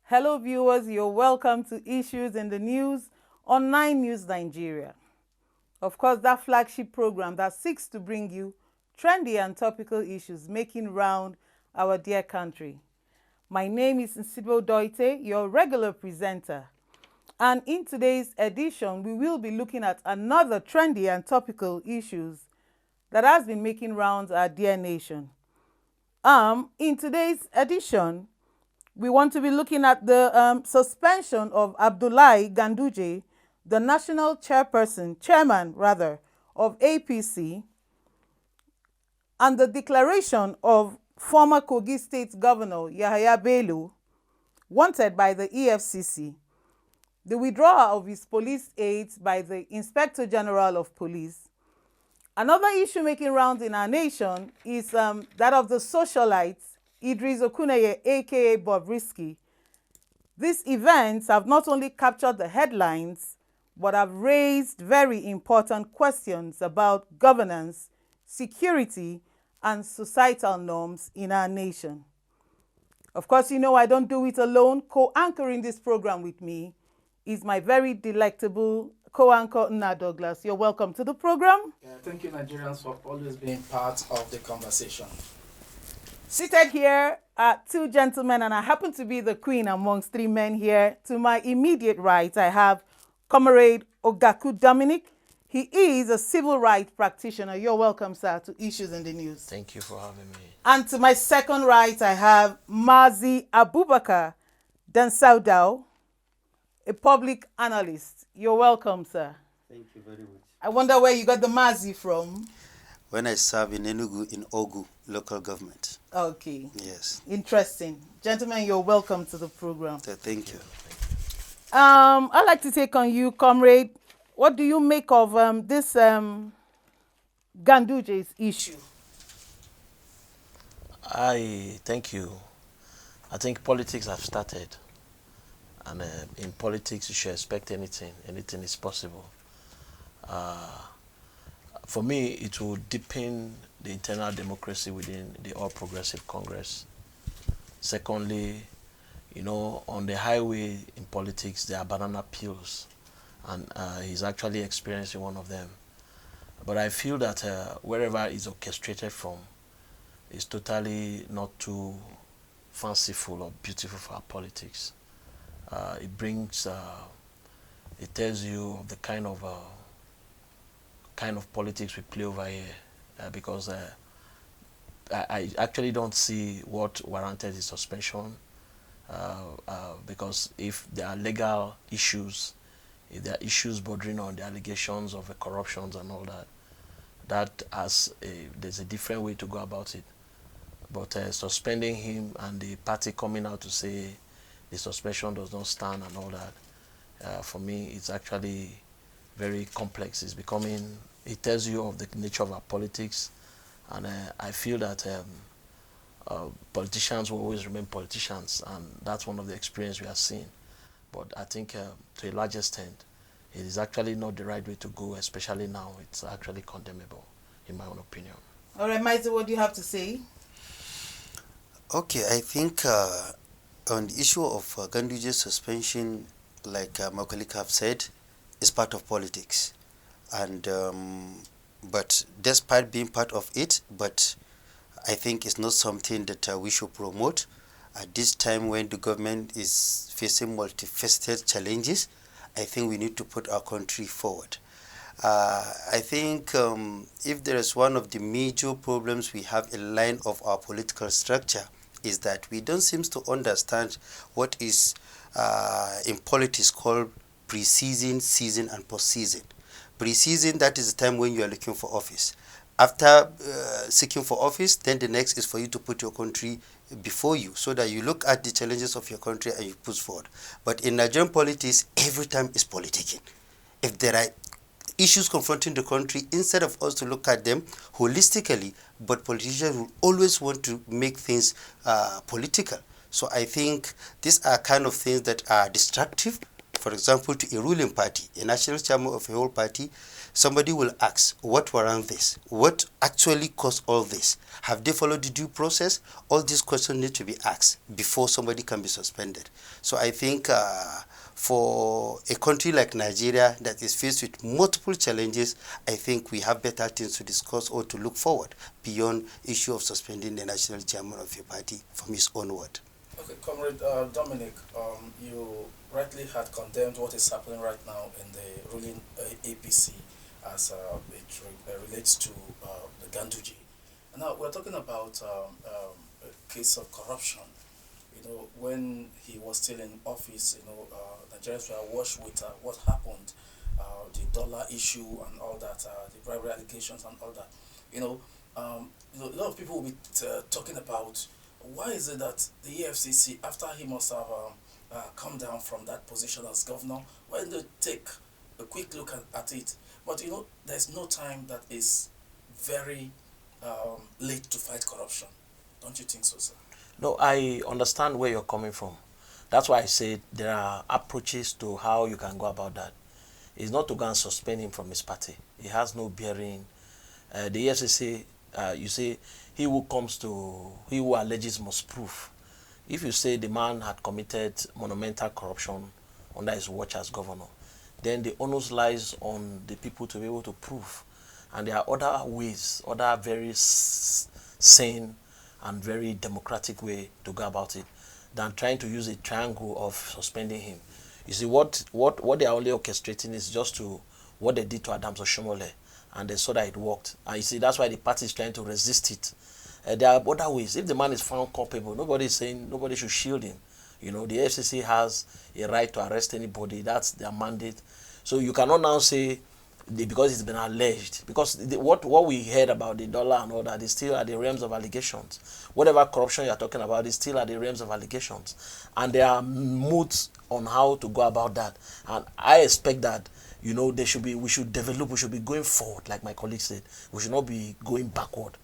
Hello viewers, you're welcome to Issues in the News on 9 News Nigeria. Of course, that flagship program that seeks to bring you trendy and topical issues making round our dear country. My name is UDOETTE, your regular presenter. And in today's edition, we will be looking at another trendy and topical issues that has been making rounds our dear nation. In today's edition, we want to be looking at the suspension of Abdullahi Ganduje, the national chairman of APC, and the declaration of former Kogi State Governor Yahaya Bello, wanted by the EFCC, the withdrawal of his police aids by the Inspector General of Police. Another issue making rounds in our nation is that of the socialites Idris Okuneye, aka Bobrisky. These events have not only captured the headlines, but have raised very important questions about governance, security, and societal norms in our nation. Of course, you know I don't do it alone. Co-anchoring this program with me is my very delectable co-anchor, Nna Douglas. You're welcome to the program. Yeah, thank you, Nigerians, for always being part of the conversation. Seated here are two gentlemen, and I happen to be the queen amongst three men here. To my immediate right, I have Comrade OGAKWU DOMINIC. He is a civil rights practitioner. You're welcome, sir, to Issues in the News. Thank you for having me. And to my second right, I have MAZI ABUBAKAR DANSADAU, a public analyst. You're welcome, sir. Thank you very much. I wonder where you got the MAZI from. When I serve in Enugu in OGAKWU local government. Okay. Yes. Interesting. Gentlemen, you're welcome to the program. Thank you. I'd like to take on you, comrade. What do you make of this Ganduje's issue? Thank you. I think politics have started. And in politics, you should expect anything. Anything is possible. For me, it will deepen the internal democracy within the All Progressive Congress. Secondly, you know, on the highway in politics, there are banana peels, and he's actually experiencing one of them. But I feel that wherever it's orchestrated from, it's totally not too fanciful or beautiful for our politics. It brings, it tells you of the kind of politics we play over here, because I actually don't see what warranted his suspension, because if there are legal issues, if there are issues bordering on the allegations of corruptions and all that, there's a different way to go about it. But suspending him and the party coming out to say the suspension does not stand and all that, for me, it's actually very complex. It's becoming, it tells you of the nature of our politics, and I feel that politicians will always remain politicians, and that's one of the experience we are seeing. But I think to a large extent, it is actually not the right way to go, especially now. It's actually condemnable, in my own opinion. All right, Maizah, what do you have to say? Okay, I think on the issue of Ganduje's suspension, like my colleague have said, is part of politics. And but despite being part of it, but I think it's not something that we should promote at this time when the government is facing multifaceted challenges. I think we need to put our country forward. I think if there is one of the major problems we have in line of our political structure is that we don't seem to understand what is in politics called pre-season, season, and post-season. Pre-season, that is the time when you are looking for office. After seeking for office, then the next is for you to put your country before you, so that you look at the challenges of your country and you push forward. But in Nigerian politics, every time is politicking. If there are issues confronting the country, instead of us to look at them holistically, but politicians will always want to make things political. So I think these are kind of things that are destructive for example, to a ruling party, a national chairman of a whole party, somebody will ask, what warrant this? What actually caused all this? Have they followed the due process? All these questions need to be asked before somebody can be suspended. So I think for a country like Nigeria that is faced with multiple challenges, I think we have better things to discuss or to look forward beyond issue of suspending the national chairman of a party from his own word. Okay, Comrade Dominic, you rightly had condemned what is happening right now in the ruling APC as it relates to the Ganduje. Now, we're talking about a case of corruption. You know, when he was still in office, you know, Nigerians were washed with what happened, the dollar issue and all that, the bribery allegations and all that. You know, a lot of people will be talking about why is it that the EFCC, after he must have come down from that position as governor, why didn't they take a quick look at it? But you know, there's no time that is very late to fight corruption. Don't you think so, sir? No, I understand where you're coming from. That's why I said there are approaches to how you can go about that. It's not to go and suspend him from his party. It has no bearing. The EFCC, you say, he who alleges must prove. If you say the man had committed monumental corruption under his watch as governor, then the onus lies on the people to be able to prove. And there are other ways, other very sane and very democratic way to go about it than trying to use a triangle of suspending him. You see, what they are only orchestrating is just to what they did to Adams Oshomole, and they saw that it worked. And you see, that's why the party is trying to resist it. There are other ways. If the man is found culpable, nobody is saying nobody should shield him. You know, the FCC has a right to arrest anybody. That's their mandate. So you cannot now say because it's been alleged. Because what we heard about the dollar and all that is still at the realms of allegations. Whatever corruption you are talking about is still at the realms of allegations. And there are moods on how to go about that. And I expect that, you know, we should be going forward, like my colleague said. We should not be going backward.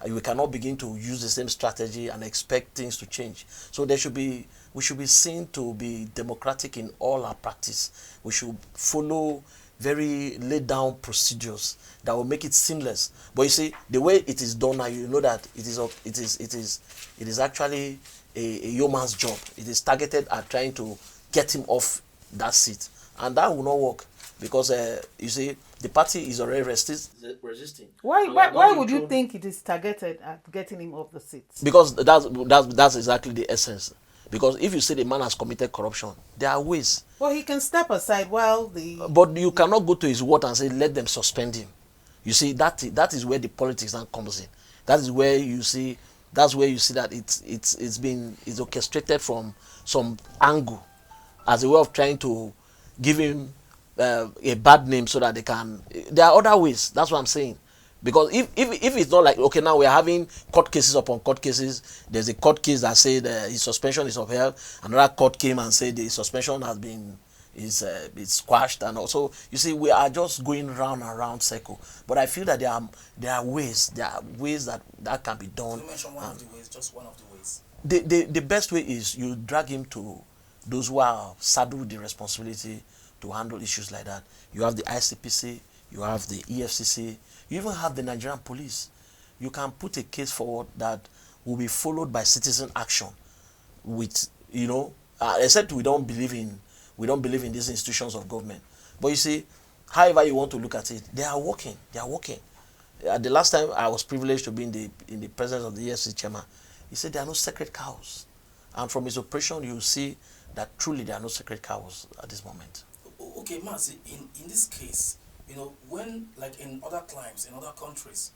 We cannot begin to use the same strategy and expect things to change. So we should be seen to be democratic in all our practice. We should follow very laid down procedures that will make it seamless. But you see, the way it is done now, you know that it is actually a yeoman's job. It is targeted at trying to get him off that seat, and that will not work because you see, the party is already resisting. Why would you think it is targeted at getting him off the seat? Because that's exactly the essence. Because if you say the man has committed corruption, there are ways. Well, he can step aside while But you cannot go to his word and say, let them suspend him. You see, that is where the politics now comes in. That is where you see, that it's orchestrated from some angle as a way of trying to give him a bad name so that they can. There are other ways. That's what I'm saying. Because if it's not like, okay, now we're having court cases upon court cases, there's a court case that said his suspension is upheld, another court came and said the suspension has been is squashed, and also you see we are just going round and round circle. But I feel that there are ways that can be done. You mentioned one of the ways, just one of the ways. The best way is you drag him to those who are saddled with the responsibility to handle issues like that. You have the ICPC, you have the EFCC, you even have the Nigerian police. You can put a case forward that will be followed by citizen action with, you know, except we don't believe in these institutions of government. But you see, however you want to look at it, they are working. The last time I was privileged to be in the presence of the EFCC chairman, he said there are no sacred cows. And from his operation, you see that truly there are no sacred cows at this moment. Okay, MAZI, in this case, you know, when, like in other climes, in other countries,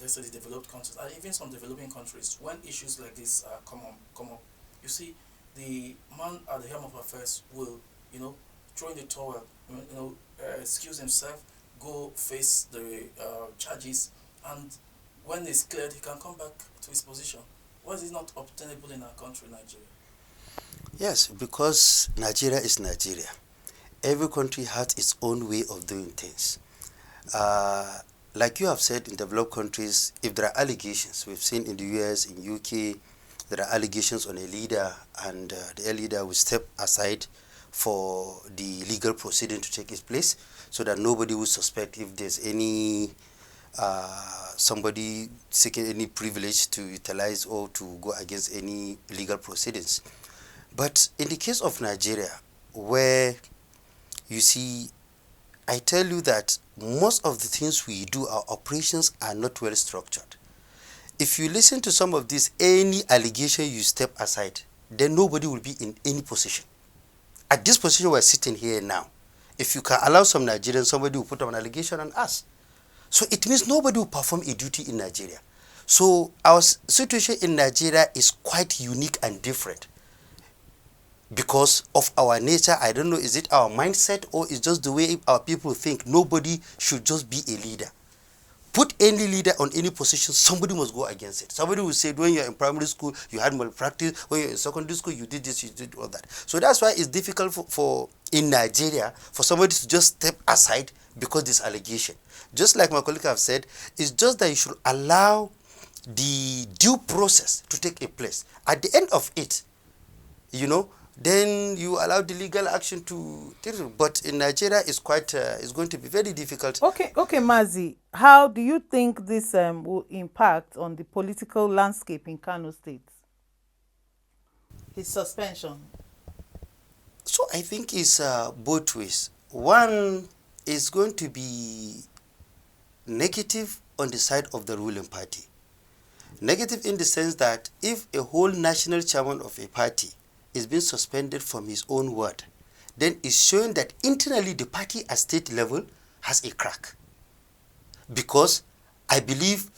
let's say the developed countries, and even some developing countries, when issues like this come up, you see, the man at the helm of affairs will, you know, throw in the towel, excuse himself, go face the charges, and when it's cleared, he can come back to his position. Why is it not obtainable in our country, Nigeria? Yes, because Nigeria is Nigeria. Every country has its own way of doing things. Like you have said, in developed countries, if there are allegations, we've seen in the US, in UK, there are allegations on a leader, and the leader will step aside for the legal proceeding to take its place, so that nobody will suspect if there's any somebody seeking any privilege to utilize or to go against any legal proceedings. But in the case of Nigeria, where you see, I tell you that most of the things we do, our operations are not well structured. If you listen to some of this, any allegation you step aside, then nobody will be in any position. At this position we're sitting here now, if you can allow some Nigerians, somebody will put up an allegation on us. So it means nobody will perform a duty in Nigeria. So our situation in Nigeria is quite unique and different because of our nature. I don't know, is it our mindset or is just the way our people think? Nobody should just be a leader. Put any leader on any position, somebody must go against it. Somebody will say, when you're in primary school, you had malpractice. When you're in secondary school, you did this, you did all that. So that's why it's difficult for in Nigeria for somebody to just step aside because this allegation. Just like my colleague have said, it's just that you should allow the due process to take a place. At the end of it, you know, then you allow the legal action to take it. But in Nigeria, it's quite, it's going to be very difficult. Okay, MAZI, how do you think this will impact on the political landscape in Kano State? His suspension. So I think it's both ways. One is going to be negative on the side of the ruling party. Negative in the sense that if a whole national chairman of a party is being suspended from his own word, then it's showing that internally the party at state level has a crack. Because I believe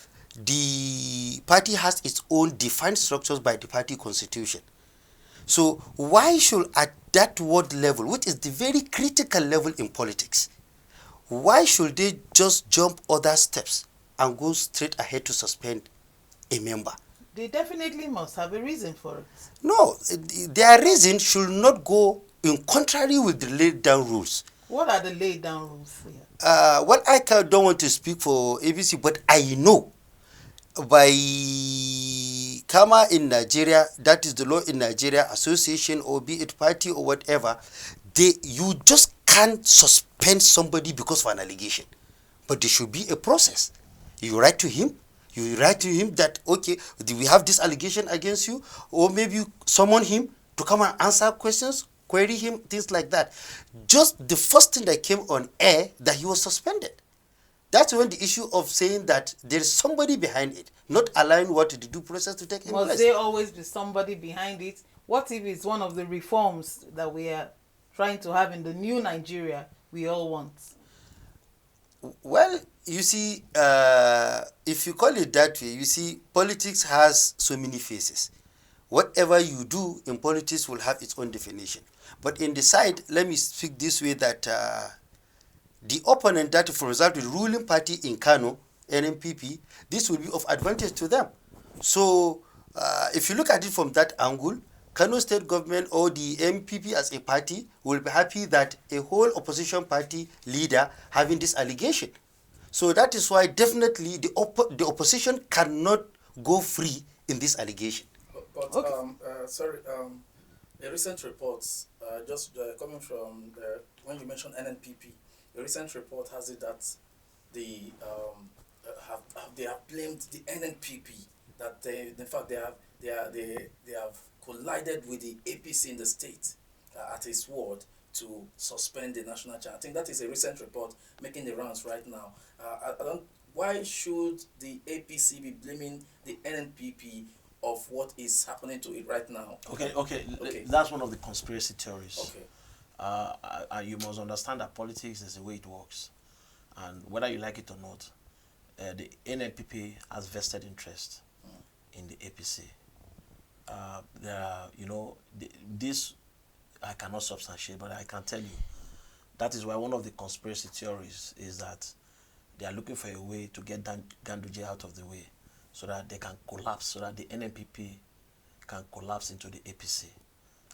the party has its own defined structures by the party constitution. So why should at that ward level, which is the very critical level in politics, why should they just jump other steps and go straight ahead to suspend a member? They definitely must have a reason for it. No, their reason should not go in contrary with the laid down rules. What are the laid down rules here? Well, I don't want to speak for ABC, but I know by KAMA in Nigeria, that is the law in Nigeria, association or be it party or whatever, you just can't suspend somebody because of an allegation. But there should be a process. You write to him. You write to him that, okay, we have this allegation against you, or maybe you summon him to come and answer questions, query him, things like that. Just the first thing that came on air, that he was suspended. That's when the issue of saying that there is somebody behind it, not allowing what the due process to take place. Must there always be somebody behind it? What if it's one of the reforms that we are trying to have in the new Nigeria we all want? Well, you see, if you call it that way, you see, politics has so many faces. Whatever you do in politics will have its own definition. But in the side, let me speak this way, that the opponent, that for example, the ruling party in Kano, NNPP, this will be of advantage to them. So if you look at it from that angle, Kano state government or the MPP as a party will be happy that a whole opposition party leader having this allegation. So that is why definitely the opposition cannot go free in this allegation. But okay. The recent reports, coming from when you mentioned NNPP, the recent report has it that they have blamed the NNPP, that in fact they have collided with the APC in the state at its word to suspend the national chair. I think that is a recent report making the rounds right now. Why should the APC be blaming the NNPP of what is happening to it right now? Okay. That's one of the conspiracy theories. Okay. You must understand that politics is the way it works, and whether you like it or not, the NNPP has vested interest in the APC. This I cannot substantiate, but I can tell you that is why one of the conspiracy theories is that they are looking for a way to get Ganduje out of the way, so that they can collapse, so that the NNPP can collapse into the APC.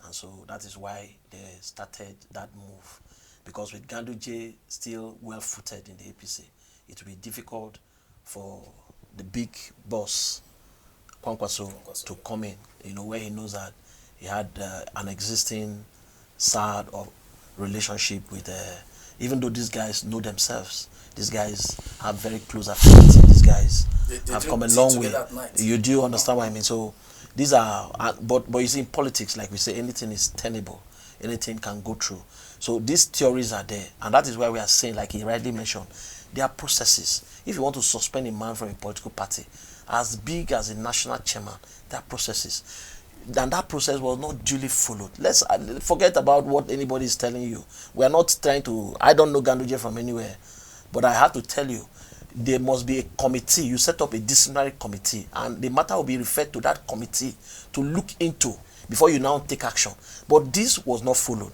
And so that is why they started that move. Because with Ganduje still well-footed in the APC, it will be difficult for the big boss, Kwankwaso, to come in, where he knows that he had an existing sad or relationship with, even though these guys know themselves, these guys have very close affinity, these guys They have drink come a tea long way. together at night. You do understand what I mean? So these are, but you see in politics, like we say, anything is tenable, anything can go through. So these theories are there, and that is why we are saying, like he rightly mentioned, there are processes. If you want to suspend a man from a political party, as big as a national chairman, there are processes. And that process was not duly followed. Let's forget about what anybody is telling you. We are not trying to, I don't know Ganduje from anywhere, but I have to tell you, there must be a committee. You set up a disciplinary committee, and the matter will be referred to that committee to look into before you now take action. But this was not followed.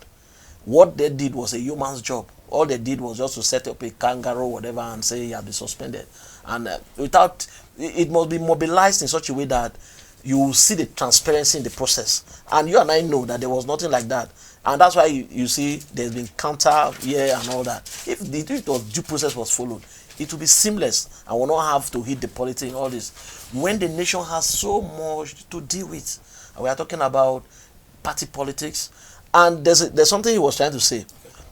What they did was a human's job. All they did was just to set up a kangaroo, whatever, and say you have been suspended. And without, it must be mobilized in such a way that you will see the transparency in the process. And you and I know that there was nothing like that. And that's why you see there's been counter here and all that. If the due process was followed, it will be seamless and will not have to hit the politics and all this. When the nation has so much to deal with, and we are talking about party politics, and there's something he was trying to say.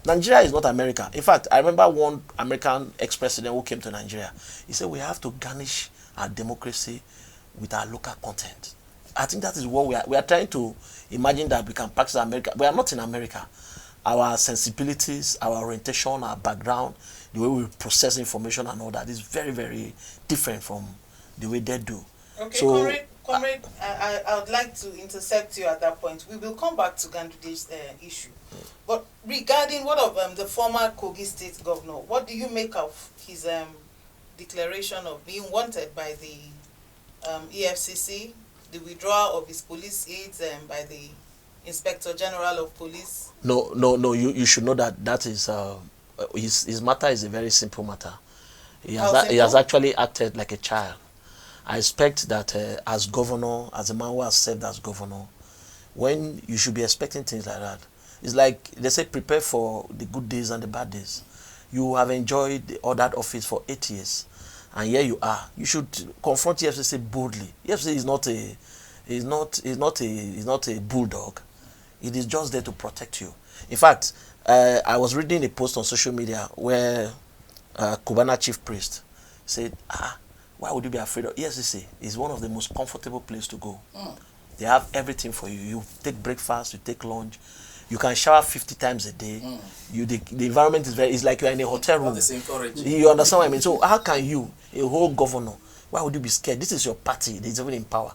Nigeria is not America. In fact, I remember one American ex-president who came to Nigeria. He said we have to garnish our democracy with our local content. I think that is what we are trying to imagine, that we can practice America. We are not in America. Our sensibilities, our orientation, our background, the way we process information and all that is very, very different from the way they do. Okay, so, Comrade, I would like to intercept you at that point. We will come back to Ganduje's issue. But regarding what of the former Kogi state governor, what do you make of his declaration of being wanted by the EFCC, the withdrawal of his police aids by the Inspector General of Police? No, you should know that is his matter is a very simple matter. He has actually acted like a child. I expect that as governor, as a man who has served as governor, when you should be expecting things like that. It's like they say, prepare for the good days and the bad days. You have enjoyed that office for 8 years, and here you are. You should confront EFCC boldly. EFCC is not a bulldog. It is just there to protect you. In fact, I was reading a post on social media where Cubana chief priest said, why would you be afraid of EFCC? It's one of the most comfortable places to go. They have everything for you. You take breakfast, you take lunch. You can shower 50 times a day. The environment is it's like you're in a hotel room. You understand what I mean? So how can you, a whole governor, why would you be scared? This is your party. It's even in power.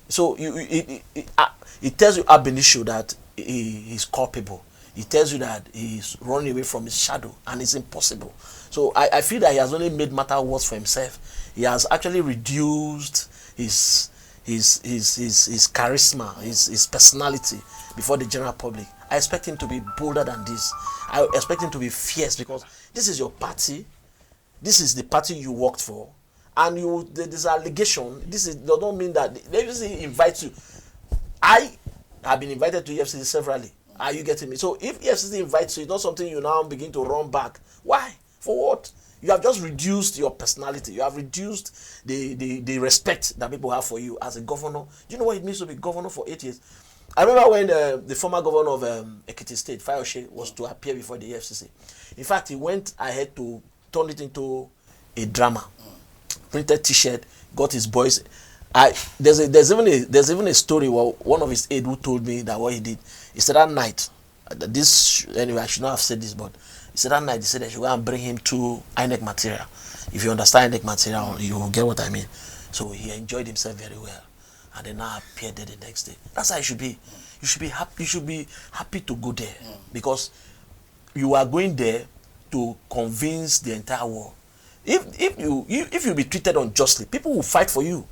So it tells you ab initio that he's culpable. It tells you that he's running away from his shadow, and it's impossible. So I feel that he has only made matter worse for himself. He has actually reduced his charisma, his personality before the general public. I expect him to be bolder than this. I expect him to be fierce, because this is your party. This is the party you worked for. And this allegation, does not mean that the EFCC invites you. I have been invited to EFCC severally. Are you getting me? So if EFCC invites you, it's not something you now begin to run back. Why? For what? You have just reduced your personality. You have reduced the respect that people have for you as a governor. Do you know what it means to be governor for 8 years? I remember when the former governor of Ekiti State, Fayose, was to appear before the EFCC. In fact, he went ahead to turn it into a drama. Printed T-shirt, got his boys. There's even a story where one of his aides who told me that what he did. He said that night, anyway, I should not have said this, but he said that night, he said they should go and bring him to INEC material. If you understand INEC material, you will get what I mean. So he enjoyed himself very well, and then now appeared there the next day. That's how it should be. You should be happy. You should be happy to go there, because you are going there to convince the entire world. If you be treated unjustly, people will fight for you.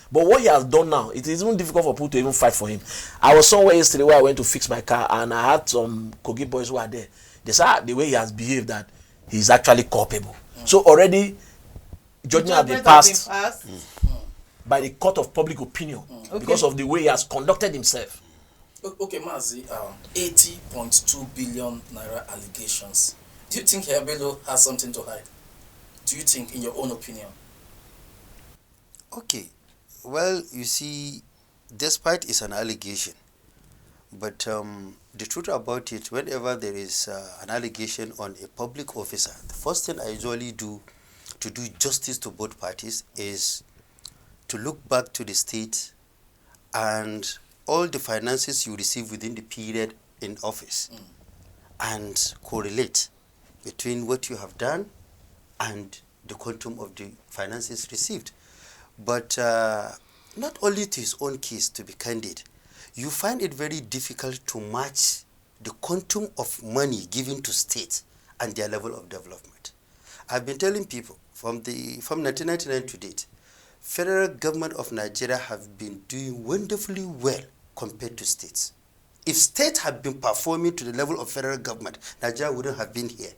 But what he has done now, it is even difficult for people to even fight for him. I was somewhere yesterday where I went to fix my car, and I had some Kogi boys who were there. They said the way he has behaved, that he's actually culpable. So already judgment has been passed by the court of public opinion because of the way he has conducted himself. Okay, MAZI, 80.2 billion naira allegations. Do you think Bello has something to hide? Do you think, in your own opinion? Okay, well, you see, despite it's an allegation, But the truth about it, whenever there is an allegation on a public officer, the first thing I usually do to do justice to both parties is to look back to the state and all the finances you receive within the period in office and correlate between what you have done and the quantum of the finances received. But not only to his own case, to be candid, you find it very difficult to match the quantum of money given to states and their level of development. I've been telling people from 1999 to date, federal government of Nigeria have been doing wonderfully well compared to states. If states had been performing to the level of federal government, Nigeria wouldn't have been here.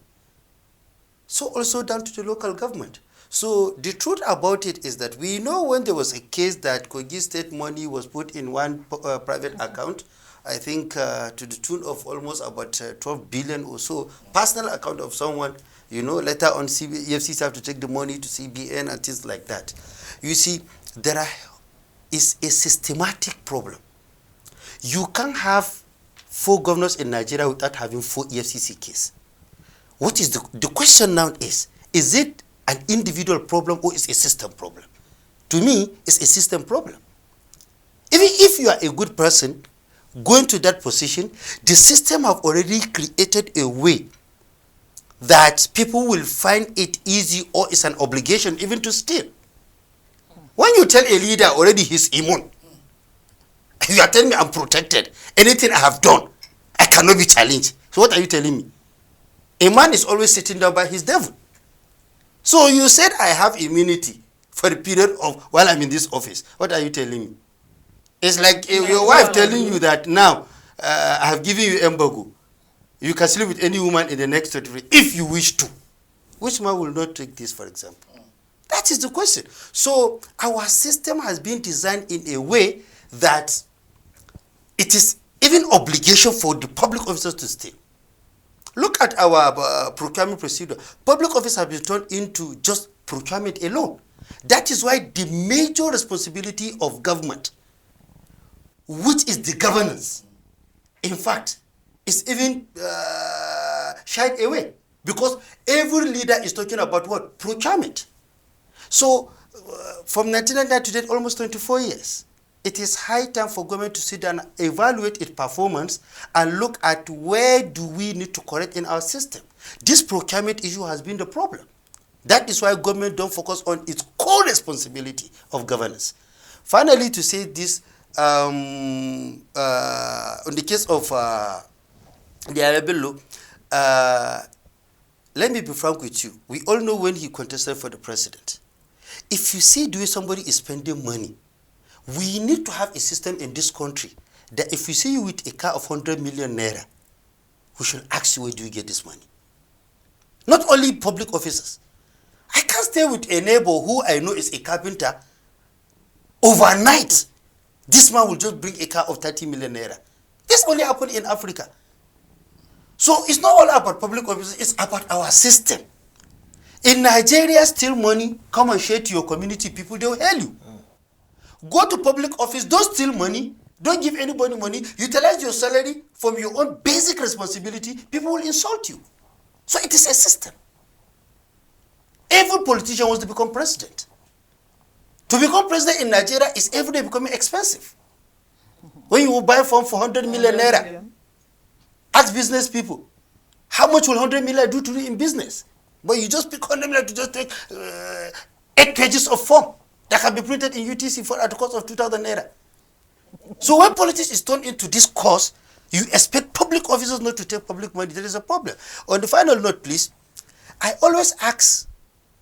So also down to the local government. So the truth about it is that we know when there was a case that Kogi state money was put in one private account, I think to the tune of almost about 12 billion or so, personal account of someone, you know, later on EFCC have to take the money to CBN and things like that. You see, there is a systematic problem. You can't have 4 governors in Nigeria without having 4 EFCC cases. What is the question now is it an individual problem or is it a system problem? To me, it's a system problem. Even if you are a good person, going to that position, the system have already created a way that people will find it easy or it's an obligation even to steal. When you tell a leader already he's immune, you are telling me I'm protected. Anything I have done, I cannot be challenged. So what are you telling me? A man is always sitting down by his devil. So you said I have immunity for the period of while I'm in this office. What are you telling me? It's like your wife telling you that now I have given you embargo. You can sleep with any woman in the next 33 if you wish to. Which man will not take this, for example? That is the question. So our system has been designed in a way that it is even obligation for the public officers to stay. Look at our procurement procedure. Public office have been turned into just procurement alone. That is why the major responsibility of government, which is the governance, in fact, is even shied away. Because every leader is talking about what? Procurement. So from 1999 to date, almost 24 years. It is high time for government to sit down and evaluate its performance and look at where do we need to correct in our system. This procurement issue has been the problem. That is why government don't focus on its core responsibility of governance. Finally, to say this, on the case of the Bello, let me be frank with you. We all know when he contested for the president. If you see the way somebody is spending money, we need to have a system in this country that if we see you with a car of 100 million naira, we should ask you where do you get this money. Not only public officers. I can't stay with a neighbor who I know is a carpenter. Overnight, this man will just bring a car of 30 million naira. This only happened in Africa. So it's not all about public officers, it's about our system. In Nigeria, steal money, come and share to your community, people, they will hail you. Go to public office, don't steal money, don't give anybody money, utilize your salary from your own basic responsibility, people will insult you. So it is a system. Every politician wants to become president. To become president in Nigeria is every day becoming expensive. When you will buy from 400 million naira, ask business people, how much will 100 million do to you in business? But you just pick 100 million to just take 8 pages of form that can be printed in UTC for at the cost of 2,000 naira. So when politics is turned into this course, you expect public officers not to take public money. There is a problem. On the final note, please, I always ask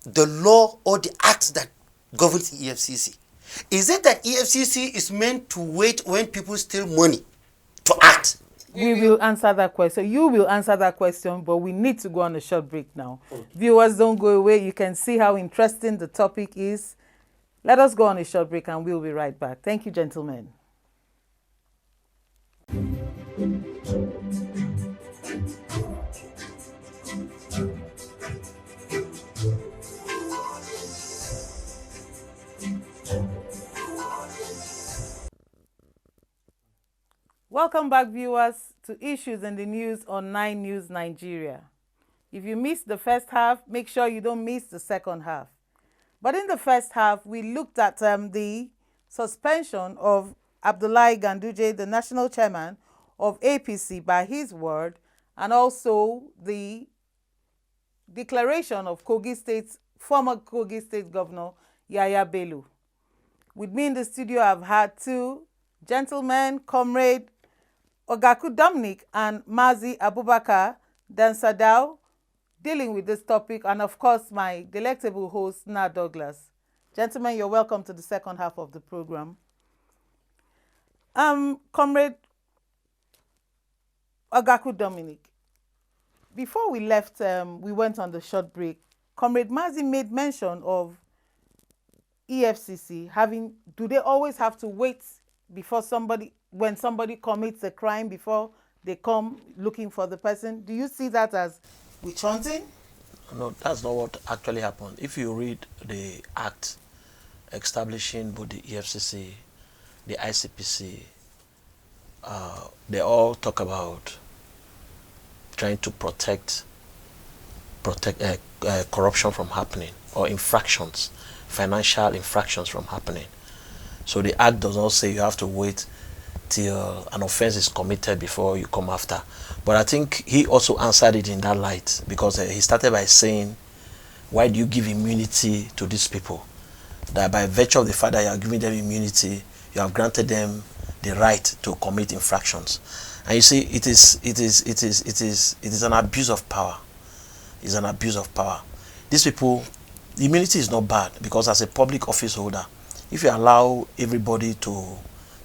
the law or the acts that governs EFCC. Is it that EFCC is meant to wait when people steal money to act? We will answer that question. You will answer that question, but we need to go on a short break now. Okay. Viewers, don't go away. You can see how interesting the topic is. Let us go on a short break and we'll be right back. Thank you, gentlemen. Welcome back, viewers, to Issues in the News on 9 News Nigeria. If you missed the first half, make sure you don't miss the second half. But in the first half, we looked at the suspension of Abdullahi Ganduje, the national chairman of APC, by his word, and also the declaration of former Kogi State Governor Yahaya Bello. With me in the studio, I've had two gentlemen, Comrade OGAKWU DOMINIC and MAZI ABUBAKAR DANSADAU, dealing with this topic, and of course my delectable host, Naira Douglas. Gentlemen, you're welcome to the second half of the program. Comrade OGAKWU DOMINIC, before we left, we went on the short break. Comrade MAZI made mention of EFCC do they always have to wait before when somebody commits a crime before they come looking for the person? Do you see that as witch hunting? No, that's not what actually happened. If you read the act establishing both the EFCC, the ICPC, they all talk about trying to protect corruption from happening, or infractions, financial infractions from happening. So the act does not say you have to wait till an offense is committed before you come after. But I think he also answered it in that light, because he started by saying, why do you give immunity to these people? That by virtue of the fact that you are giving them immunity, you have granted them the right to commit infractions. And you see, it is an abuse of power. It's an abuse of power. These people, immunity is not bad, because as a public office holder, if you allow everybody to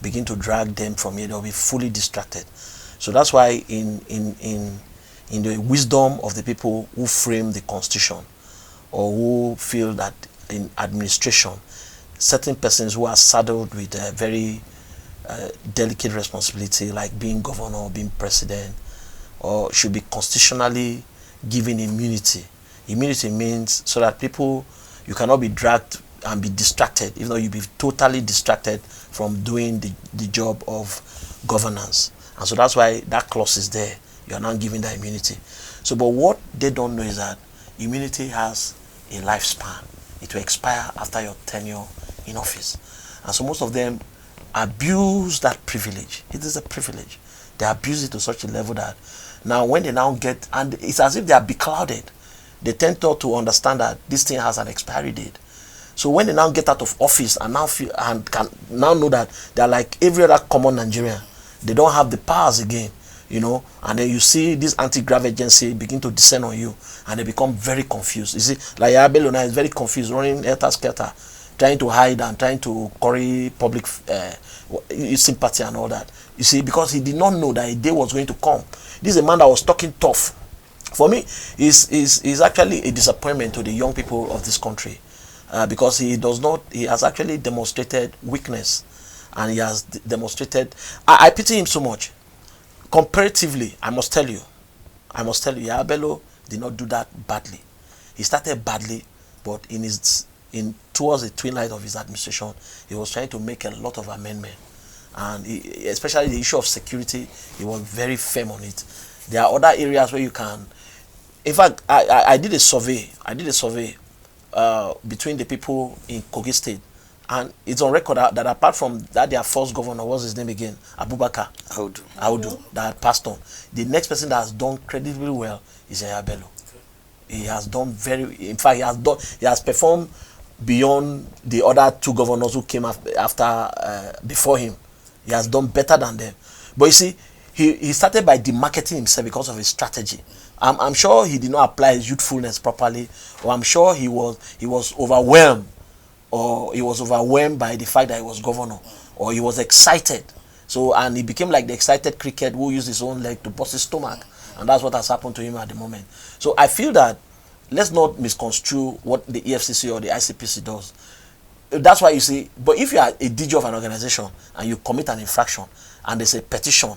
begin to drag them from here, they'll be fully distracted. So that's why in the wisdom of the people who frame the constitution, or who feel that in administration, certain persons who are saddled with a very delicate responsibility, like being governor or being president, or should be constitutionally given immunity. Immunity means so that people, you cannot be dragged and be distracted, even though you be totally distracted from doing the job of governance. And so that's why that clause is there. You are not given that immunity. So, but what they don't know is that immunity has a lifespan. It will expire after your tenure in office. And so most of them abuse that privilege. It is a privilege. They abuse it to such a level that now when they now get, and it's as if they are beclouded, they tend not to understand that this thing has an expiry date. So when they now get out of office and now feel and can now know that they're like every other common Nigerian, they don't have the powers again, you know, and then you see this anti-grav agency begin to descend on you, and they become very confused. You see, like Bello now is very confused, running helter-skelter, trying to hide and trying to curry public sympathy and all that. You see, because he did not know that a day was going to come. This is a man that was talking tough. For me, is actually a disappointment to the young people of this country. Because he has actually demonstrated weakness, and he has demonstrated, I pity him so much. Comparatively, I must tell you, Yahaya Bello did not do that badly. He started badly, but towards the twilight of his administration, he was trying to make a lot of amendments, and especially the issue of security, he was very firm on it. There are other areas where you can, in fact, I did a survey. Between the people in Kogi State, and it's on record that apart from that, their first governor, what's his name again, Abubakar Audu, that passed on. The next person that has done credibly well is Yahaya Bello. He has done in fact, he has performed beyond the other two governors who came before him. He has done better than them. But you see, he started by demarketing himself because of his strategy. I'm sure he did not apply his youthfulness properly, or I'm sure he was overwhelmed, or he was overwhelmed by the fact that he was governor, or he was excited. So, and he became like the excited cricket who used his own leg to bust his stomach, and that's what has happened to him at the moment. So I feel that let's not misconstrue what the EFCC or the ICPC does. That's why you see, but if you are a DG of an organization and you commit an infraction and there's a petition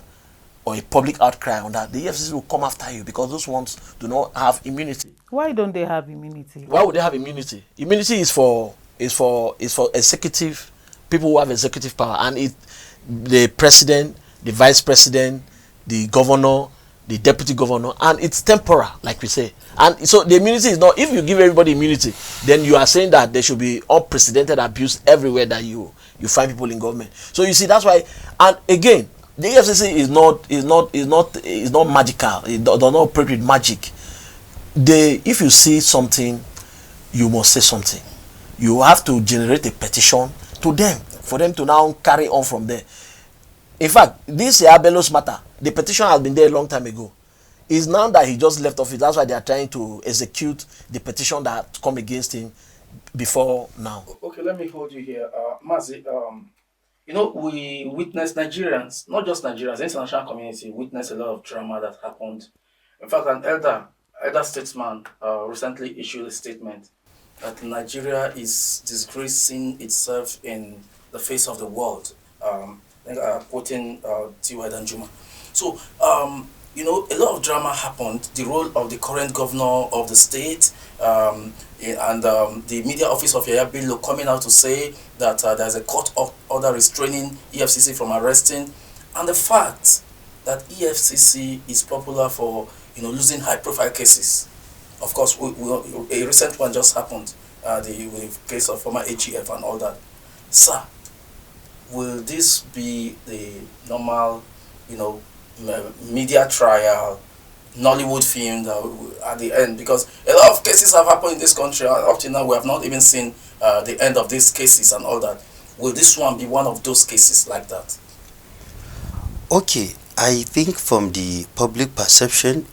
or a public outcry on that, the EFCC will come after you, because those ones do not have immunity. Why don't they have immunity? Why would they have immunity? Immunity is for executive people who have executive power, and the president, the vice president, the governor, the deputy governor, and it's temporal, like we say. And so the immunity is not, if you give everybody immunity, then you are saying that there should be unprecedented abuse everywhere that you find people in government. So you see, that's why. And again, the EFCC is not magical. It does not operate with magic. If you see something, you must say something. You have to generate a petition to them for them to now carry on from there. In fact, this Bello's matter, the petition has been there a long time ago. It's now that he just left office. That's why they are trying to execute the petition that come against him before now. Okay, let me hold you here. Mazi, you know, we witnessed Nigerians, not just Nigerians, the international community witnessed a lot of drama that happened. In fact, an elder statesman recently issued a statement that Nigeria is disgracing itself in the face of the world, quoting T.Y. Danjuma. So, you know, a lot of drama happened. The role of the current governor of the state and the media office of Yahaya Bello coming out to say that there's a court order restraining EFCC from arresting, and the fact that EFCC is popular for, you know, losing high-profile cases. Of course, a recent one just happened, the case of former AGF and all that. Sir, will this be the normal, you know, media trial, Nollywood film at the end? Because a lot of cases have happened in this country, and up to now we have not even seen the end of these cases and all that. Will this one be one of those cases like that? Okay, I think from the public perception,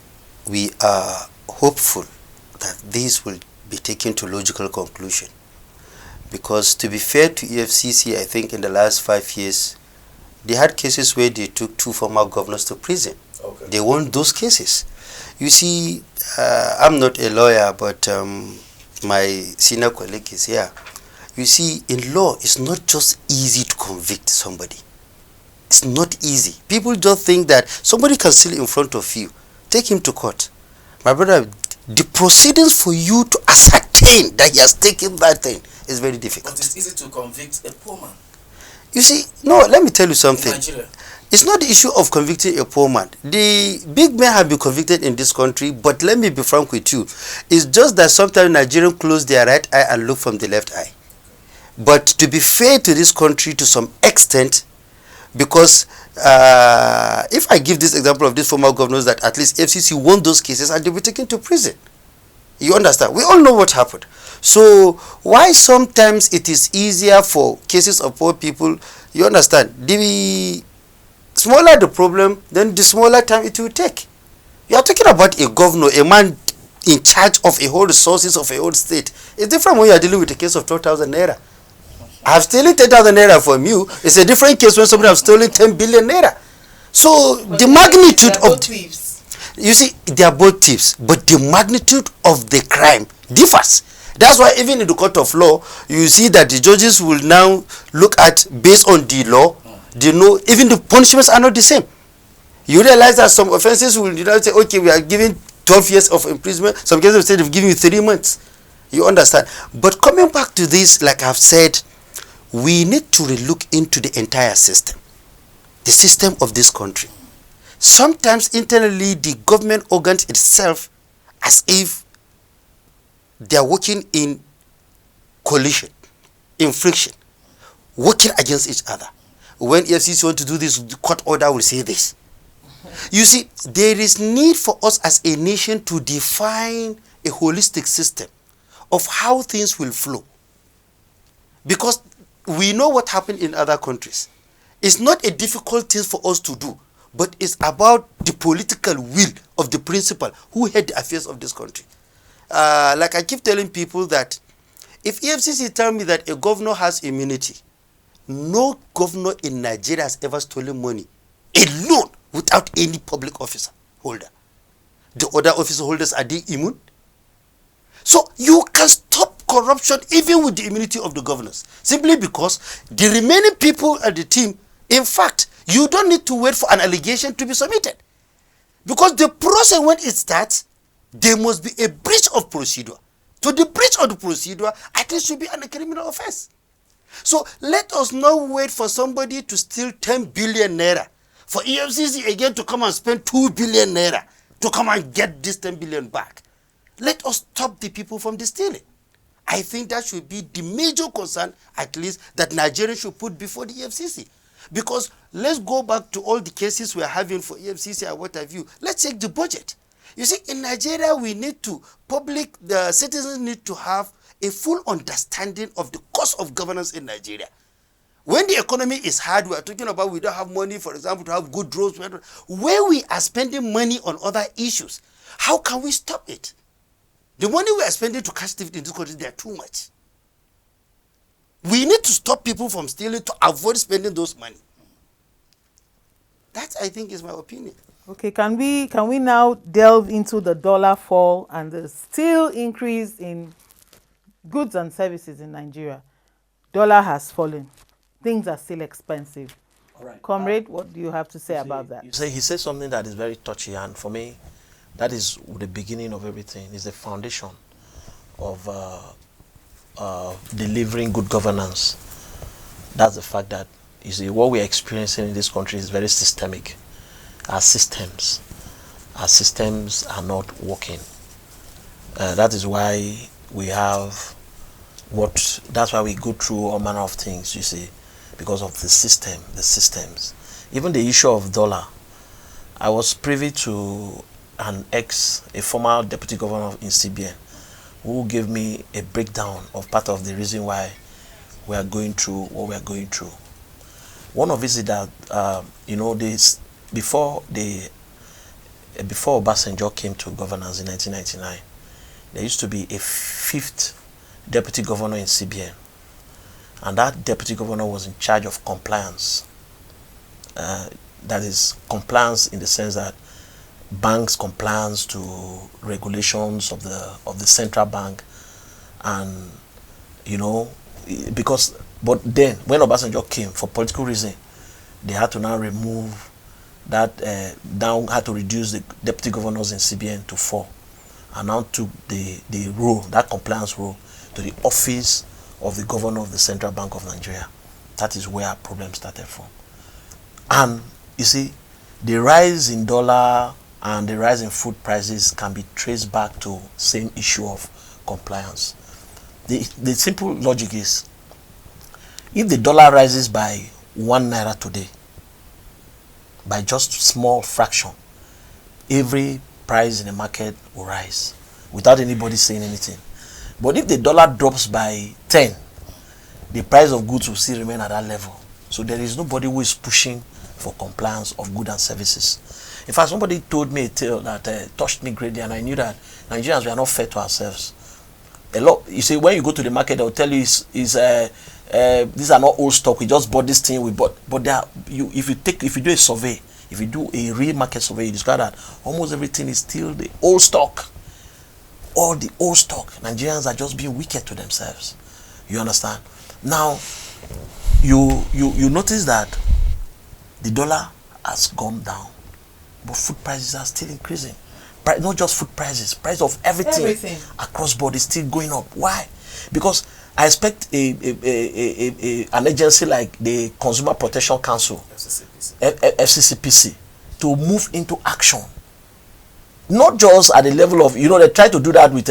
we are hopeful that this will be taken to logical conclusion. Because to be fair to EFCC, I think in the last 5 years, they had cases where they took 2 former governors to prison. Okay. They won those cases. You see, I'm not a lawyer, but my senior colleague is here. You see, in law, it's not just easy to convict somebody. It's not easy. People just think that somebody can steal in front of you. Take him to court. My brother, the proceedings for you to ascertain that he has taken that thing is very difficult. But it's easy to convict a poor man. You see, no, let me tell you something. In Nigeria. It's not the issue of convicting a poor man. The big men have been convicted in this country, but let me be frank with you. It's just that sometimes Nigerians close their right eye and look from the left eye. But to be fair to this country to some extent, because if I give this example of these former governors that at least FCC won those cases and they were taken to prison. You understand? We all know what happened. So why sometimes it is easier for cases of poor people, you understand, the smaller the problem, then the smaller time it will take. You are talking about a governor, a man in charge of a whole resources of a whole state. It's different when you are dealing with a case of 12,000 naira. I have stolen 10,000 naira from you. It's a different case when somebody has stolen 10 billion naira. So but the magnitude of you see, they are both thieves, but the magnitude of the crime differs. That's why even in the court of law, you see that the judges will now look at, based on the law, they know even the punishments are not the same. You realize that some offenses will say, okay, we are giving 12 years of imprisonment. Some cases will say they've given you 3 months. You understand? But coming back to this, like I've said, we need to relook into the entire system, the system of this country. Sometimes internally, the government organs itself, as if they are working in collision, in friction, working against each other. When EFCC want to do this, the court order will say this. You see, there is need for us as a nation to define a holistic system of how things will flow. Because we know what happened in other countries. It's not a difficult thing for us to do, but it's about the political will of the principal who head the affairs of this country. Like I keep telling people that if EFCC tell me that a governor has immunity, no governor in Nigeria has ever stolen money alone without any public officer holder. The other officer holders, are they immune? So you can stop corruption even with the immunity of the governors, simply because the remaining people at the team, in fact, you don't need to wait for an allegation to be submitted. Because the process, when it starts, there must be a breach of procedure. So the breach of the procedure, I think, should be a criminal offense. So let us not wait for somebody to steal 10 billion naira For EFCC again to come and spend 2 billion naira to come and get this 10 billion back. Let us stop the people from the stealing. I think that should be the major concern, at least, that Nigeria should put before the EFCC. Because let's go back to all the cases we are having for EFCC and what have you. Let's check the budget. You see, in Nigeria, we need to, the citizens need to have a full understanding of the cost of governance in Nigeria. When the economy is hard, we are talking about we don't have money, for example, to have good roads. Where we are spending money on other issues, how can we stop it? The money we are spending to catch thieves in this country, they are too much. We need to stop people from stealing to avoid spending those money. That, I think, is my opinion. Okay, can we now delve into the dollar fall and the still increase in goods and services in Nigeria? Dollar has fallen. Things are still expensive. All right. Comrade, what do you have to say about that? He said something that is very touchy, and for me, that is the beginning of everything. It's the foundation of delivering good governance. That's the fact that, you see, what we're experiencing in this country is very systemic. Our systems are not working. That is why we have that's why we go through all manner of things, you see, because of the systems. Even the issue of dollar, I was privy to a former deputy governor in CBN, who gave me a breakdown of part of the reason why we are going through what we are going through. One of it is that, before Obasanjo came to governance in 1999, there used to be a 5th deputy governor in CBN, and that deputy governor was in charge of compliance. That is compliance in the sense that banks' compliance to regulations of the central bank, and but then when Obasanjo came, for political reason, they had to now remove that, had to reduce the deputy governors in CBN to 4, and now took the role, that compliance role, to the office of the governor of the Central Bank of Nigeria. That is where our problem started from. And you see, the rise in dollar and the rise in food prices can be traced back to same issue of compliance. The simple logic is, if the dollar rises by 1 naira today, by just small fraction, every price in the market will rise without anybody saying anything. But if the dollar drops by 10, the price of goods will still remain at that level. So there is nobody who is pushing for compliance of goods and services. In fact, somebody told me a tale that touched me greatly, and I knew that Nigerians were not fair to ourselves. A lot, you see, when you go to the market, they'll tell you these are not old stock. We just bought this thing. We bought, but if you do a survey, if you do a real market survey, you discover that almost everything is still the old stock. All the old stock. Nigerians are just being wicked to themselves. You understand? Now, you notice that the dollar has gone down, but food prices are still increasing. Not just food prices, price of everything across board is still going up. Why? Because I expect an agency like the Consumer Protection Council, FCCPC, to move into action. Not just at the level of, they try to do that with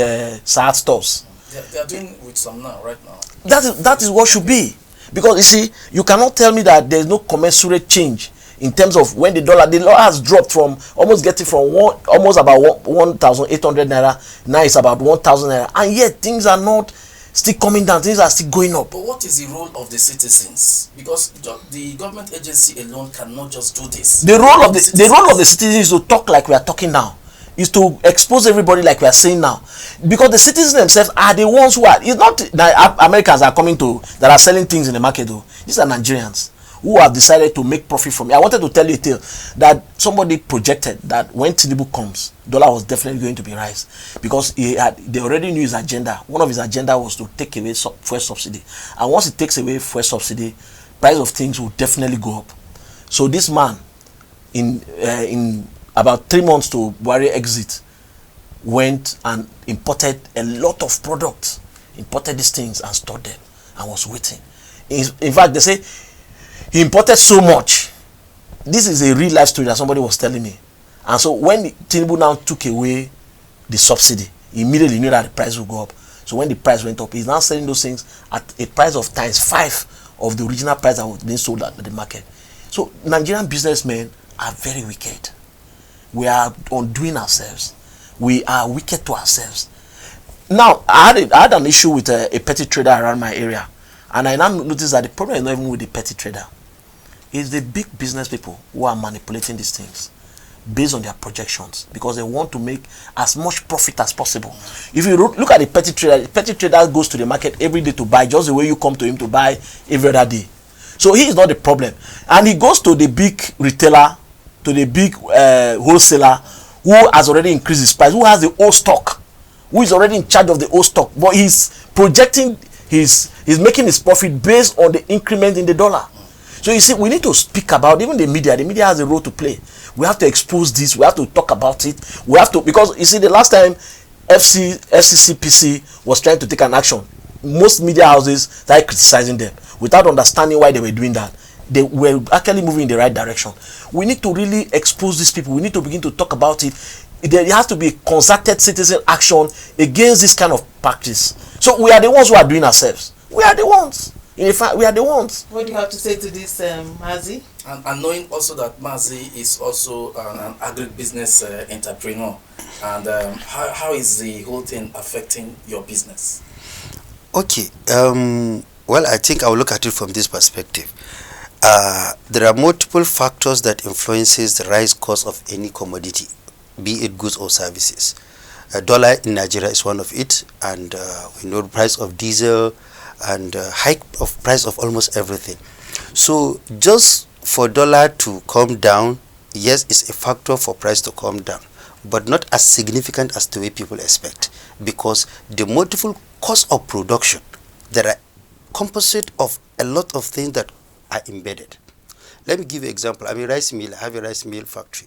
SAT stores. They are doing with some now, right now. That is what should be. Because you see, you cannot tell me that there is no commensurate change in terms of when the dollar has dropped from almost getting from almost about 1,800 naira, now it's about 1,000 naira, and yet things are not still coming down, things are still going up. But what is the role of the citizens? Because the government agency alone cannot just do this. The role of the citizens is to talk like we are talking now. Is to expose everybody like we are saying now, because the citizens themselves are the ones who are. It's not that Americans are coming that are selling things in the market though. These are Nigerians who have decided to make profit from it. I wanted to tell you a tale that somebody projected that when Tinubu comes, dollar was definitely going to be rise, because they already knew his agenda. One of his agenda was to take away fuel subsidy, and once he takes away fuel subsidy, price of things will definitely go up. So this man, in about 3 months to Buhari exit, went and imported a lot of products, imported these things and stored them, and was waiting. In fact, they say he imported so much this is a real life story that somebody was telling me. And so when Tinubu now took away the subsidy, immediately knew that the price would go up. So when the price went up, he's now selling those things at a price of ×5 of the original price that was being sold at the market. So Nigerian businessmen are very wicked. We are undoing ourselves. We are wicked to ourselves. Now, I had an issue with a petty trader around my area. And I now noticed that the problem is not even with the petty trader. It's the big business people who are manipulating these things based on their projections, because they want to make as much profit as possible. If you look at the petty trader goes to the market every day to buy, just the way you come to him to buy every other day. So he is not the problem. And he goes to the big retailer, to the big wholesaler who has already increased his price, who has the old stock, who is already in charge of the old stock. But he's projecting, he's making his profit based on the increment in the dollar. So you see, we need to speak about, even the media. The media has a role to play. We have to expose this. We have to talk about it. We have to, because you see, the last time FCCPC was trying to take an action, most media houses started criticizing them without understanding why they were doing that. They were actually moving in the right direction. We need to really expose these people. We need to begin to talk about it. There has to be a concerted citizen action against this kind of practice. So we are the ones who are doing ourselves. We are the ones. In fact, we are the ones. What do you have to say to this, MAZI? And knowing also that MAZI is also an agribusiness entrepreneur, and how is the whole thing affecting your business? Okay, well, I think I will look at it from this perspective. There are multiple factors that influences the rise cost of any commodity, be it goods or services. Dollar in Nigeria is one of it, and we know the price of diesel and hike of price of almost everything. So just for dollar to come down, yes, it's a factor for price to come down, but not as significant as the way people expect, because the multiple cost of production, there are composite of a lot of things that are embedded. Let me give you an example. I'm a rice mill. I have a rice mill factory.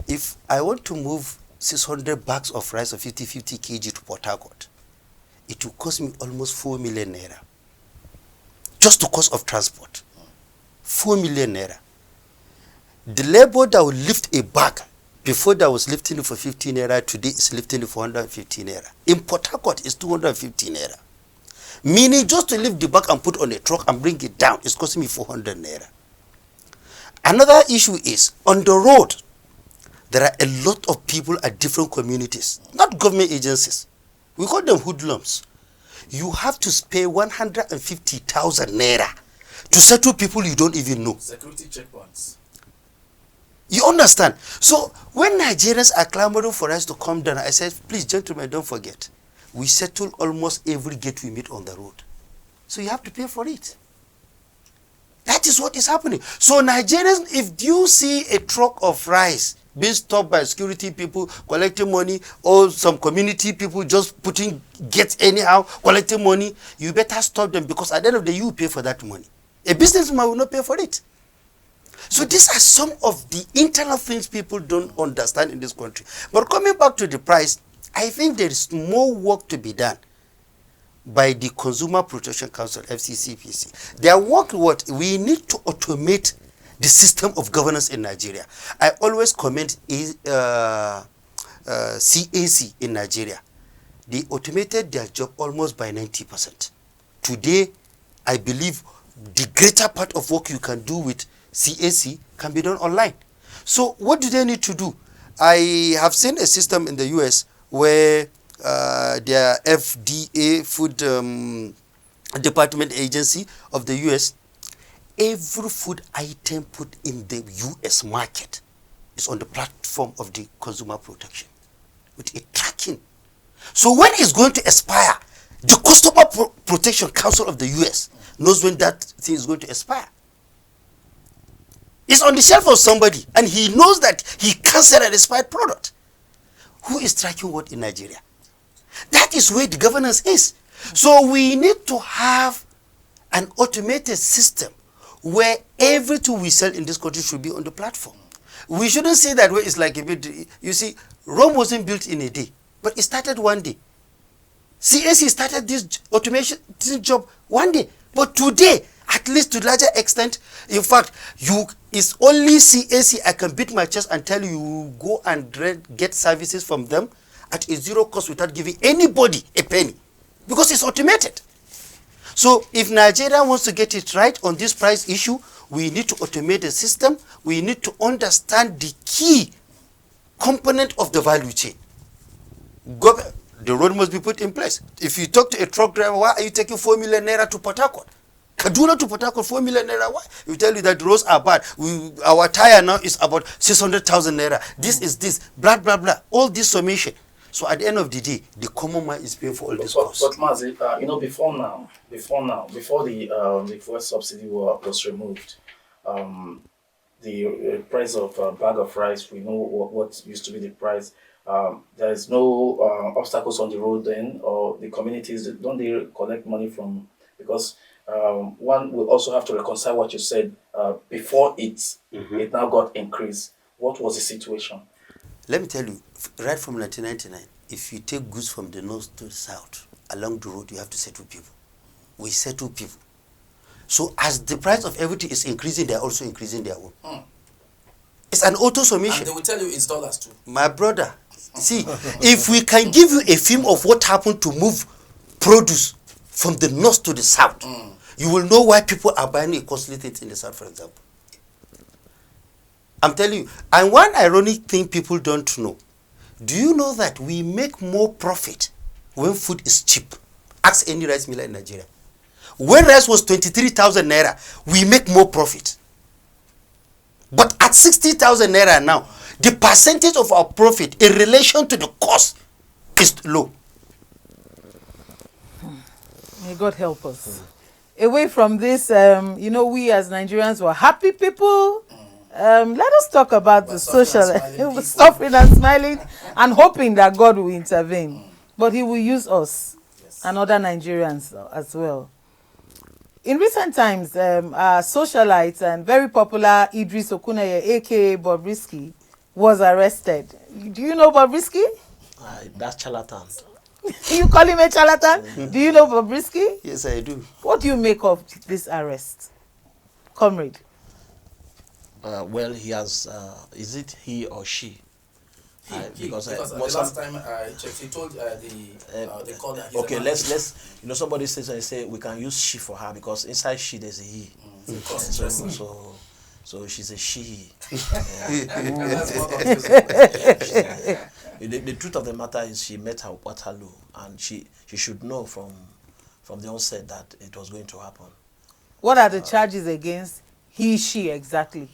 If I want to move 600 bags of rice of 50 kg to Port Harcourt, it will cost me almost 4 million naira. Just the cost of transport. 4 million naira. The labor that will lift a bag, before that was lifting it for 15 naira, today is lifting it for 150 naira. In Port Harcourt, it's 250 naira. Meaning just to lift the bag and put on a truck and bring it down, it's costing me 400 naira. Another issue is, on the road, there are a lot of people at different communities, not government agencies. We call them hoodlums. You have to pay 150,000 naira to settle people you don't even know. Security checkpoints. You understand? So when Nigerians are clamoring for us to come down, I said, please, gentlemen, don't forget. We settle almost every gate we meet on the road. So you have to pay for it. That is what is happening. So Nigerians, if you see a truck of rice being stopped by security people collecting money, or some community people just putting gates anyhow, collecting money, you better stop them, because at the end of the day, you pay for that money. A businessman will not pay for it. So these are some of the internal things people don't understand in this country. But coming back to the price, I think there is more work to be done by the Consumer Protection Council, FCCPC. Their work, what we need to automate the system of governance in Nigeria. I always commend CAC in Nigeria. They automated their job almost by 90%. Today, I believe the greater part of work you can do with CAC can be done online. So what do they need to do? I have seen a system in the US where their FDA, Food Department Agency of the US, every food item put in the US market is on the platform of the Consumer Protection with a tracking. So when it's going to expire, the Consumer Protection Council of the US knows when that thing is going to expire. It's on the shelf of somebody, and he knows that he can't sell an expired product. Who is tracking what in Nigeria? That is where the governance is. So we need to have an automated system where everything we sell in this country should be on the platform. We shouldn't say that way. It's like a bit, you see, Rome wasn't built in a day, but it started one day. CAC started this automation job one day, but today, at least to a larger extent, in fact, It's only CAC I can beat my chest and tell you go and get services from them at a zero cost without giving anybody a penny, because it's automated. So if Nigeria wants to get it right on this price issue, we need to automate the system. We need to understand the key component of the value chain. The road must be put in place. If you talk to a truck driver, why are you taking 4 million naira to Port Harcourt? Kaduna to Port Harcourt, 4 million naira. Why? You tell you that the roads are bad. Our tire now is about 600,000 naira. This is this, blah, blah, blah. All this summation. So at the end of the day, the common man is paying for all this costs. But Mazi, you know, before the fuel subsidy was removed, the price of a bag of rice, we know what used to be the price. There is no obstacles on the road then, or the communities, don't they collect money from, because one will also have to reconcile what you said before it now got increased. What was the situation? Let me tell you, right from 1999, if you take goods from the north to the south, along the road, you have to settle people. We settle people. So as the price of everything is increasing, they are also increasing their own. It's an auto summation. And they will tell you it's dollars too. My brother, see, if we can give you a film of what happened to move produce from the north to the south, you will know why people are buying a costly thing in the south, for example. I'm telling you. And one ironic thing people don't know. Do you know that we make more profit when food is cheap? Ask any rice miller in Nigeria. When rice was 23,000 naira, we make more profit. But at 60,000 naira now, the percentage of our profit in relation to the cost is low. May God help us. Away from this, you know, we as Nigerians were happy people. Let us talk about the social, suffering and smiling and hoping that God will intervene. But he will use us and other Nigerians as well. In recent times, our socialite and very popular Idris Okuneye, aka Bobrisky, was arrested. Do you know Bobrisky? That's charlatan. You call him a charlatan? Do you know Bobrisky? Yes, I do. What do you make of this arrest, comrade? Well, he has, is it he or she? Because the last time I checked, he told the call that he's okay, let's you know, somebody says, and say we can use she for her because inside she there's a he. So she's a she. The truth of the matter is she met her Waterloo, and she should know from the onset that it was going to happen. What are the charges against she exactly?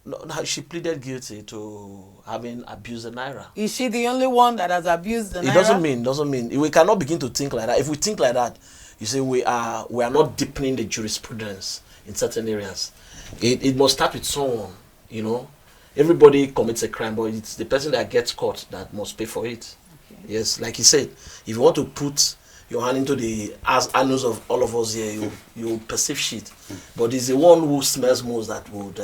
No, she pleaded guilty to having abused the Naira. Is she the only one that has abused the Naira? It doesn't mean. We cannot begin to think like that. If we think like that, you say we are not deepening the jurisprudence in certain areas. It must start with someone, you know. Everybody commits a crime, but it's the person that gets caught that must pay for it. Okay. Yes, like he said, if you want to put your hand into the annals of all of us here, you perceive shit. But it's the one who smells most that would...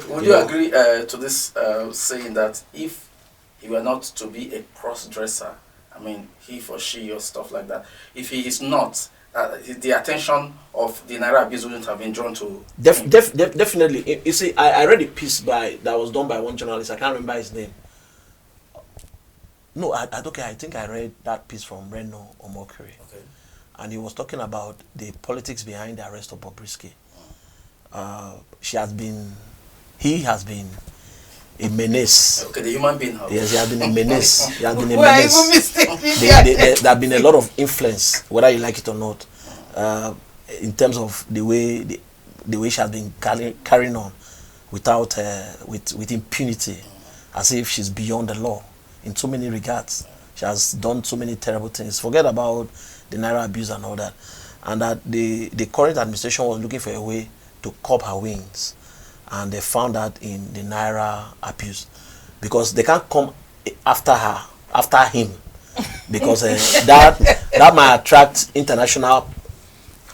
Would you agree to this saying that if he were not to be a cross-dresser, I mean, he or she or stuff like that, if he is not, the attention of the Naira abuse wouldn't have been drawn to... Definitely. You see, I read a piece that was done by one journalist. I can't remember his name. No, I think I read that piece from Reno Omokiri. Okay. And he was talking about the politics behind the arrest of Bobrisky. He has been a menace. Okay, the human being. Yes, he has been a menace. He has been a menace. There have been a lot of influence, whether you like it or not, in terms of the way she has been carrying on without with impunity, as if she's beyond the law in so many regards. She has done so many terrible things. Forget about the Naira abuse and all that, and that the current administration was looking for a way to curb her wings. And they found that in the Naira abuse, because they can't come after him, because that might attract international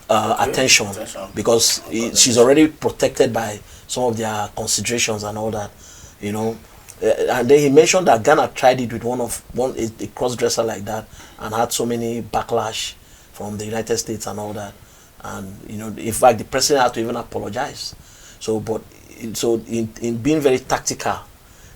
attention, because she's already protected by some of their considerations and all that, you know. And then he mentioned that Ghana tried it with a cross-dresser like that and had so many backlash from the United States and all that, and you know, in fact, the president had to even apologize. So, but in being very tactical,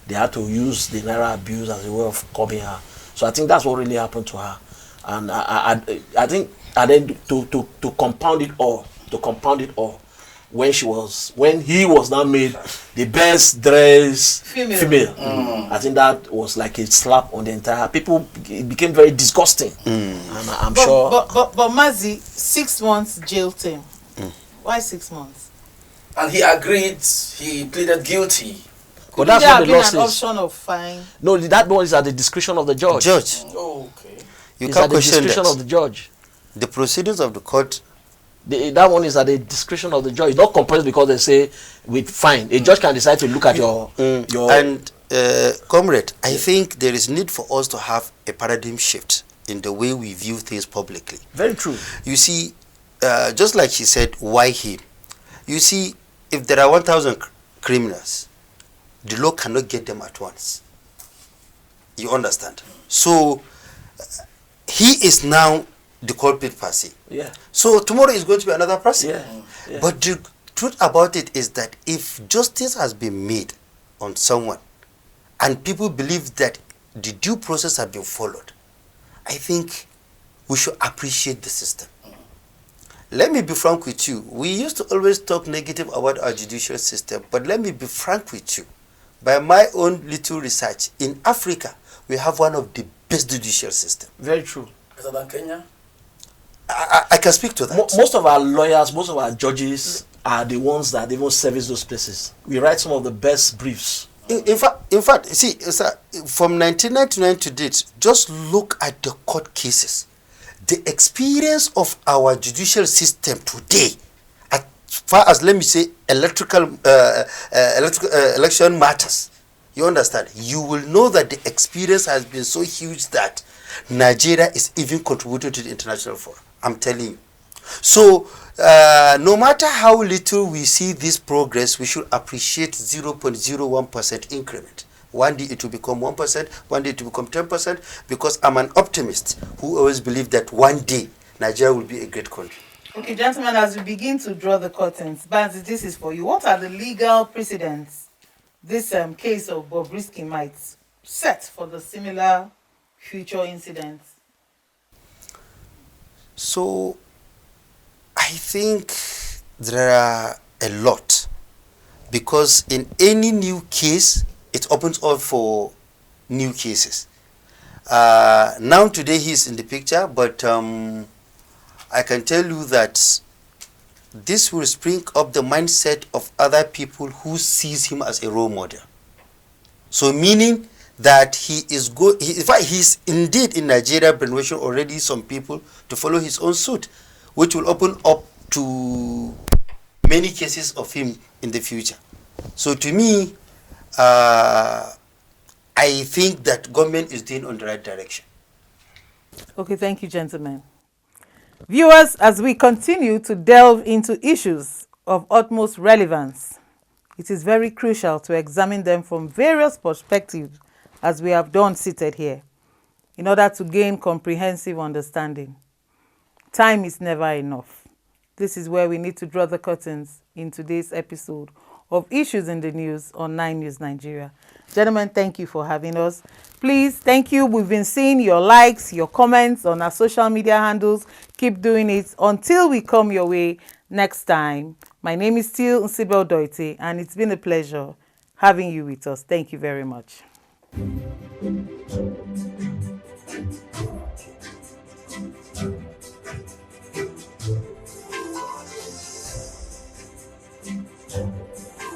they had to use the Naira abuse as a way of curbing her. So I think that's what really happened to her. And I think, and then to compound it all, when he was now made the best dressed female. I think that was like a slap on the entire people. It became very disgusting. And I'm sure. But MAZI, 6 months jail term. Why 6 months? And he agreed. He pleaded guilty. But that's what the law says. An option of fine? No, that one is at the discretion of the judge. Oh, okay. You it's can't at the question discretion that. of the judge. The proceedings of the court. That one is at the discretion of the judge. It's not compulsory because they say with fine. A judge can decide to look at your. And comrade, I think there is need for us to have a paradigm shift in the way we view things publicly. Very true. You see, just like she said, why him? You see, if there are 1,000 criminals, the law cannot get them at once. You understand? So he is now the culprit per se. Yeah. So tomorrow is going to be another person. Yeah. But the truth about it is that if justice has been made on someone and people believe that the due process has been followed, I think we should appreciate the system. Let me be frank with you. We used to always talk negative about our judicial system, but let me be frank with you. By my own little research, in Africa, we have one of the best judicial systems. Very true. Better than Kenya? I can speak to that. Most of our lawyers, most of our judges are the ones that even service those places. We write some of the best briefs. In fact, see, sir, from 1999 to date, just look at the court cases. The experience of our judicial system today, as far as, let me say, election matters, you understand, you will know that the experience has been so huge that Nigeria is even contributing to the international forum. I'm telling you. So, no matter how little we see this progress, we should appreciate 0.01% increment. One day it will become 1%, one day it will become 10%, because I'm an optimist who always believe that one day Nigeria will be a great country. Okay, gentlemen, as we begin to draw the curtains, Banzi, this is for you. What are the legal precedents this case of Bobrisky might set for the similar future incidents? So, I think there are a lot, because in any new case, it opens up for new cases. Now today he's in the picture, but I can tell you that this will spring up the mindset of other people who sees him as a role model. So meaning that in fact he's indeed in Nigeria brainwashing already some people to follow his own suit, which will open up to many cases of him in the future. So to me, I think that government is doing on the right direction. Okay, thank you, gentlemen. Viewers, as we continue to delve into issues of utmost relevance, it is very crucial to examine them from various perspectives, as we have done seated here, in order to gain comprehensive understanding. Time is never enough. This is where we need to draw the curtains in today's episode of Issues in the News on 9 News Nigeria. Gentlemen, thank you for having us. Please, thank you. We've been seeing your likes, your comments on our social media handles. Keep doing it until we come your way next time. My name is still UDOETTE, and it's been a pleasure having you with us. Thank you very much.